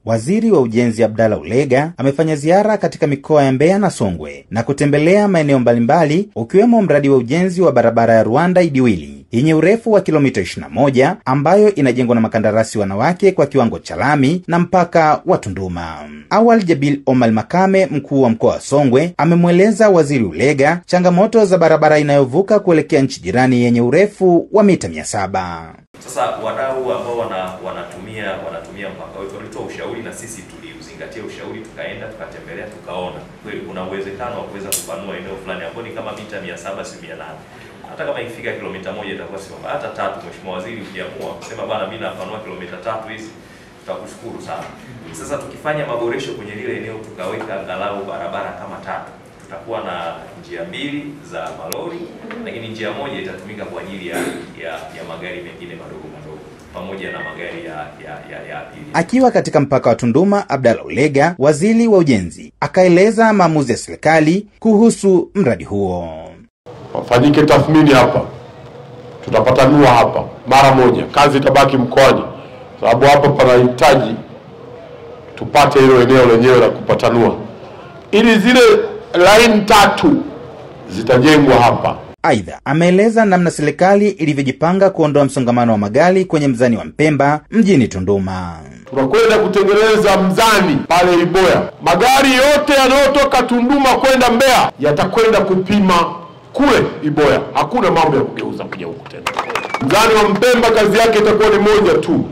Waziri wa Ujenzi Abdalla Ulega amefanya ziara katika mikoa ya Mbeya na Songwe na kutembelea maeneo mbalimbali ukiwemo mradi wa ujenzi wa barabara ya Ruanda Idiwili yenye urefu wa kilomita 21 ambayo inajengwa na makandarasi wanawake kwa kiwango cha lami na mpaka wa Tunduma. Awali Jabil Omar Makame, mkuu wa mkoa wa Songwe, amemweleza Waziri Ulega changamoto za barabara inayovuka kuelekea nchi jirani yenye urefu wa mita 700. Sasa wadau ambao wanatumia mpaka wetu walitoa ushauri na sisi tuliuzingatia ushauri, tukaenda tukatembelea, tukaona kweli kuna uwezekano wa kuweza kupanua eneo fulani ambao ni kama mita 700 si 800. Hata kama ikifika kilomita 1 itakuwa sio mbaya, hata 3. Mheshimiwa Waziri ukiamua kusema bana mimi napanua kilomita 3 hizi, tutakushukuru sana. Sasa tukifanya maboresho kwenye lile eneo tukaweka angalau barabara kama 3, tutakuwa na njia 2 za malori, lakini njia moja itatumika kwa ajili ya magari mengine madogo pamoja na magari ya pili. Akiwa katika mpaka wa Tunduma, Abdalla Ulega, waziri wa ujenzi, akaeleza maamuzi ya serikali kuhusu mradi huo. Wafanyike tathmini hapa, tutapatanua hapa mara moja, kazi itabaki mkoani, sababu hapa panahitaji tupate hilo eneo lenyewe la kupatanua, ili zile line 3 zitajengwa hapa. Aidha, ameeleza namna serikali ilivyojipanga kuondoa msongamano wa magari kwenye mzani wa Mpemba mjini Tunduma. Tunakwenda kutengeneza mzani pale Iboya. Magari yote yanayotoka Tunduma kwenda Mbeya yatakwenda kupima kule Iboya. Hakuna mambo ya kugeuza kuja huko tena. Mzani wa Mpemba kazi yake itakuwa ni moja tu,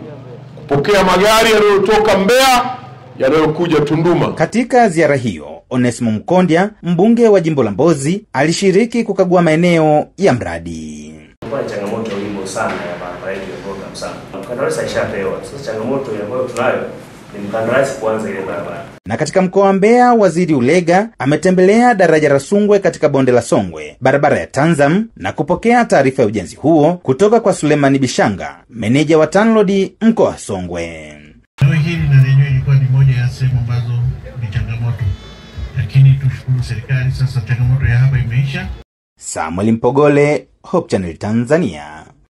kupokea magari yanayotoka Mbeya yanayokuja Tunduma. Katika ziara hiyo, Onesmo Mkondia, mbunge wa jimbo la Mbozi, alishiriki kukagua maeneo ya mradi. Kuna changamoto nyingi sana ya barabara yetu ya program sana. Mkandarasi alishapewa. Sasa changamoto ambayo tunayo ni mkandarasi kuanza ile barabara. Na katika mkoa wa Mbeya, Waziri Ulega ametembelea daraja la Songwe katika bonde la Songwe, barabara ya Tanzam, na kupokea taarifa ya ujenzi huo kutoka kwa Sulemani Bishanga, meneja wa TANROADS mkoa wa Songwe. Hili na lenyewe ilikuwa ni moja ya sehemu ambazo ni changamoto, lakini tushukuru serikali, sasa changamoto ya hapa imeisha. Samuel Mpogole, Hope Channel Tanzania.